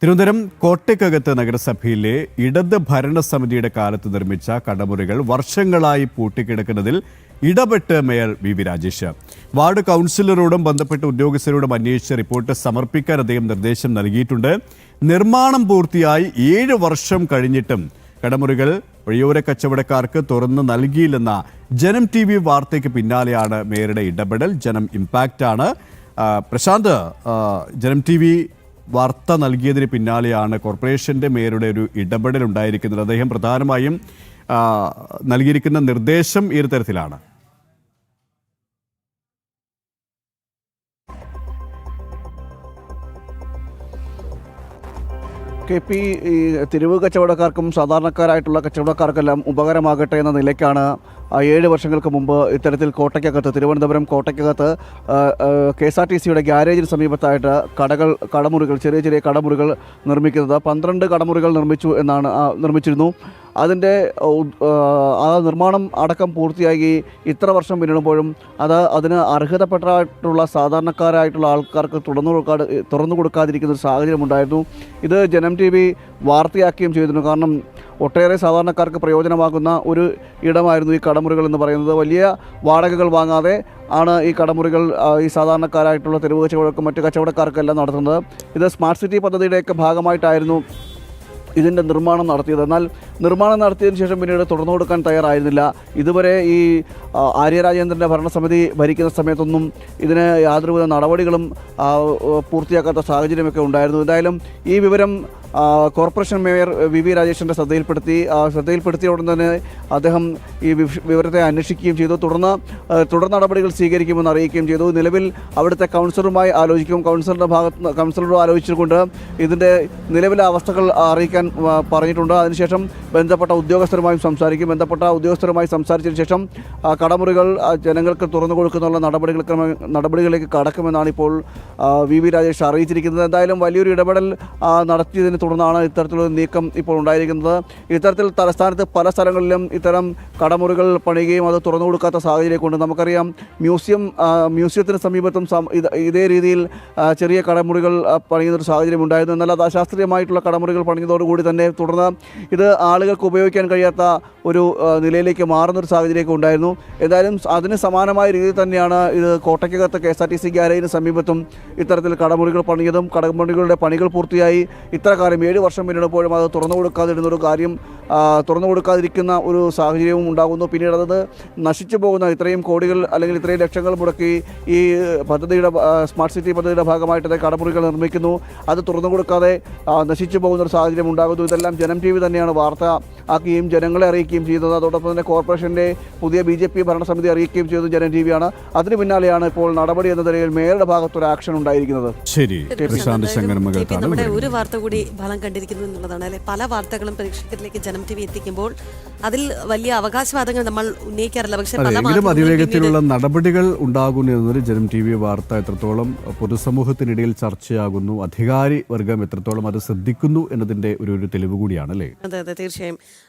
തിരുവനന്തപുരം കോട്ടയ്ക്കകത്ത് നഗരസഭയിലെ ഇടത് ഭരണസമിതിയുടെ കാലത്ത് നിർമ്മിച്ച കടമുറികൾ വർഷങ്ങളായി പൂട്ടിക്കിടക്കുന്നതിൽ ഇടപെട്ട് മേയർ വി രാജേഷ്. വാർഡ് കൗൺസിലറോടും ബന്ധപ്പെട്ട ഉദ്യോഗസ്ഥരോടും അന്വേഷിച്ച റിപ്പോർട്ട് സമർപ്പിക്കാൻ അദ്ദേഹം നിർദ്ദേശം നൽകിയിട്ടുണ്ട്. നിർമ്മാണം പൂർത്തിയായി 7 വർഷം കഴിഞ്ഞിട്ടും കടമുറികൾ വഴിയോര കച്ചവടക്കാർക്ക് തുറന്നു നൽകിയില്ലെന്ന ജനം TV വാർത്തയ്ക്ക് പിന്നാലെയാണ് മേയറുടെ ഇടപെടൽ. ജനം ഇമ്പാക്റ്റാണ്. പ്രശാന്ത്, ജനം TV വാർത്ത നൽകിയതിന് പിന്നാലെയാണ് കോർപ്പറേഷന്റെ മേയറുടെ ഒരു ഇടപെടൽ ഉണ്ടായിരിക്കുന്നത്. അദ്ദേഹം പ്രധാനമായും നൽകിയിരിക്കുന്ന നിർദ്ദേശം ഈ തരത്തിലാണ്. KP ഈ തെരുവ് കച്ചവടക്കാർക്കും സാധാരണക്കാരായിട്ടുള്ള കച്ചവടക്കാർക്കെല്ലാം ഉപകാരമാകട്ടെ എന്ന നിലയ്ക്കാണ് 7 വർഷങ്ങൾക്ക് മുമ്പ് ഇത്തരത്തിൽ കോട്ടയ്ക്കകത്ത്, തിരുവനന്തപുരം കോട്ടയ്ക്കകത്ത് KSRTCയുടെ ഗ്യാരേജിന് സമീപത്തായിട്ട് കടമുറികൾ, ചെറിയ ചെറിയ കടമുറികൾ നിർമ്മിക്കുന്നത്. 12 കടമുറികൾ നിർമ്മിച്ചിരുന്നു. അതിൻ്റെ ആ നിർമ്മാണം അടക്കം പൂർത്തിയാക്കി ഇത്ര വർഷം പിന്നിടുമ്പോഴും അതിന് അർഹതപ്പെട്ടിട്ടുള്ള സാധാരണക്കാരായിട്ടുള്ള ആൾക്കാർക്ക് തുറന്നു കൊടുക്കാതിരിക്കുന്ന ഒരു സാഹചര്യമുണ്ടായിരുന്നു. ഇത് ജനം TV വാർത്തയാക്കുകയും ചെയ്തിരുന്നു. കാരണം ഒട്ടേറെ സാധാരണക്കാർക്ക് പ്രയോജനമാകുന്ന ഒരു ഇടമായിരുന്നു ഈ കടമുറികൾ എന്ന് പറയുന്നത്. വലിയ വാടകകൾ വാങ്ങാതെ ആണ് ഈ കടമുറികൾ ഈ സാധാരണക്കാരായിട്ടുള്ള തെരുവ് കച്ചവടക്കും മറ്റ് കച്ചവടക്കാർക്കെല്ലാം നടത്തുന്നത്. ഇത് സ്മാർട്ട് സിറ്റി പദ്ധതിയുടെയൊക്കെ ഭാഗമായിട്ടായിരുന്നു ഇതിൻ്റെ നിർമ്മാണം നടത്തിയത്. എന്നാൽ നിർമ്മാണം നടത്തിയതിന് ശേഷം പിന്നീട് തുറന്നു കൊടുക്കാൻ തയ്യാറായിരുന്നില്ല. ഇതുവരെ ഈ ആര്യ രാജേന്ദ്രൻ്റെ ഭരണസമിതി ഭരിക്കുന്ന സമയത്തൊന്നും ഇതിന് യാതൊരുവിധ നടപടികളും പൂർത്തിയാക്കാത്ത സാഹചര്യമൊക്കെ ഉണ്ടായിരുന്നു. എന്തായാലും ഈ വിവരം കോർപ്പറേഷൻ മേയർ വി രാജേഷിൻ്റെ ശ്രദ്ധയിൽപ്പെടുത്തിയ ഉടൻ തന്നെ അദ്ദേഹം ഈ വിവരത്തെ അന്വേഷിക്കുകയും ചെയ്തു. തുടർ നടപടികൾ സ്വീകരിക്കുമെന്ന് അറിയിക്കുകയും ചെയ്തു. നിലവിൽ അവിടുത്തെ കൗൺസിലറുമായി ആലോചിക്കും. കൗൺസിലറോട് ആലോചിച്ചുകൊണ്ട് ഇതിൻ്റെ നിലവിലെ അവസ്ഥകൾ അറിയിക്കാൻ പറഞ്ഞിട്ടുണ്ട്. അതിനുശേഷം ബന്ധപ്പെട്ട ഉദ്യോഗസ്ഥരുമായി സംസാരിച്ചതിന് ശേഷം കടമുറികൾ ജനങ്ങൾക്ക് തുറന്നു കൊടുക്കുന്നുള്ള നടപടികളിലേക്ക് കടക്കുമെന്നാണ് ഇപ്പോൾ വി രാജേഷ് അറിയിച്ചിരിക്കുന്നത്. എന്തായാലും വലിയൊരു ഇടപെടൽ നടത്തിയതിന് തുടർന്നാണ് ഇത്തരത്തിലൊരു നീക്കം ഇപ്പോൾ ഉണ്ടായിരിക്കുന്നത്. ഇത്തരത്തിൽ തലസ്ഥാനത്ത് പല സ്ഥലങ്ങളിലും ഇത്തരം കടമുറികൾ പണിയുകയും അത് തുറന്നു കൊടുക്കാത്ത സാഹചര്യമുണ്ട്. നമുക്കറിയാം, മ്യൂസിയത്തിന് സമീപത്തും ഇതേ രീതിയിൽ ചെറിയ കടമുറികൾ പണിയുന്നൊരു സാഹചര്യം ഉണ്ടായിരുന്നു. എന്നാൽ അത് അശാസ്ത്രീയമായിട്ടുള്ള കടമുറികൾ പണിഞ്ഞതോടുകൂടി തന്നെ തുടർന്ന് ഇത് ആളുകൾക്ക് ഉപയോഗിക്കാൻ കഴിയാത്ത ഒരു നിലയിലേക്ക് മാറുന്നൊരു സാഹചര്യമൊക്കെ ഉണ്ടായിരുന്നു. എന്തായാലും അതിന് സമാനമായ രീതിയിൽ തന്നെയാണ് ഇത് കോട്ടയ്ക്കകത്ത് KSRTC ഗ്യാരേജിന് സമീപത്തും ഇത്തരത്തിൽ കടമുറികൾ പണിയതും. കടമുറികളുടെ പണികൾ പൂർത്തിയായി ഇത്ര കാലം 7 വർഷം പിന്നിടുമ്പോഴും അത് തുറന്നു കൊടുക്കാതിരിക്കുന്ന ഒരു സാഹചര്യവും ഉണ്ടാകുന്നു. പിന്നീട് അത് നശിച്ചു പോകുന്ന, ഇത്രയും കോടികൾ അല്ലെങ്കിൽ ഇത്രയും ലക്ഷങ്ങൾ മുടക്കി ഈ പദ്ധതിയുടെ സ്മാർട്ട് സിറ്റി പദ്ധതിയുടെ ഭാഗമായിട്ട് കടമുറികൾ നിർമ്മിക്കുന്നു. അത് തുറന്നു കൊടുക്കാതെ നശിച്ചു പോകുന്ന ഒരു സാഹചര്യം ഉണ്ടാകുന്നു. ഇതെല്ലാം ജനം TV തന്നെയാണ് വാർത്ത ആക്കുകയും ജനങ്ങളെ അറിയിക്കുകയും ചെയ്യുന്നത്. അതോടൊപ്പം തന്നെ കോർപ്പറേഷൻ്റെ പുതിയ BJP ഭരണസമിതി അറിയിക്കുകയും ചെയ്തത് ജനം TV ആണ്. അതിന് പിന്നാലെയാണ് ഇപ്പോൾ നടപടി എന്ന നിലയിൽ മേയറുടെ ഭാഗത്തൊരു ആക്ഷൻ ഉണ്ടായിരിക്കുന്നത്. ശരി, നമ്മുടെ ഒരു വാർത്ത കൂടി ഫലം കണ്ടിരിക്കുന്നു എന്നുള്ളതാണ് അല്ലെ. പല വാർത്തകളും പ്രേക്ഷകരിലേക്ക് ജനം TV എത്തിക്കുമ്പോൾ അതിൽ വലിയ അവകാശവാദങ്ങൾ നമ്മൾ ഉന്നയിക്കാറില്ല. പക്ഷേ അതിവേഗത്തിലുള്ള നടപടികൾ ഉണ്ടാകുന്നു എന്നൊരു ജനം TV വാർത്ത എത്രത്തോളം പൊതുസമൂഹത്തിനിടയിൽ ചർച്ചയാകുന്നു, അധികാരി വർഗം എത്രത്തോളം അത് ശ്രദ്ധിക്കുന്നു എന്നതിന്റെ ഒരു തെളിവ് കൂടിയാണ് അല്ലേ? അതെ, തീർച്ചയായും.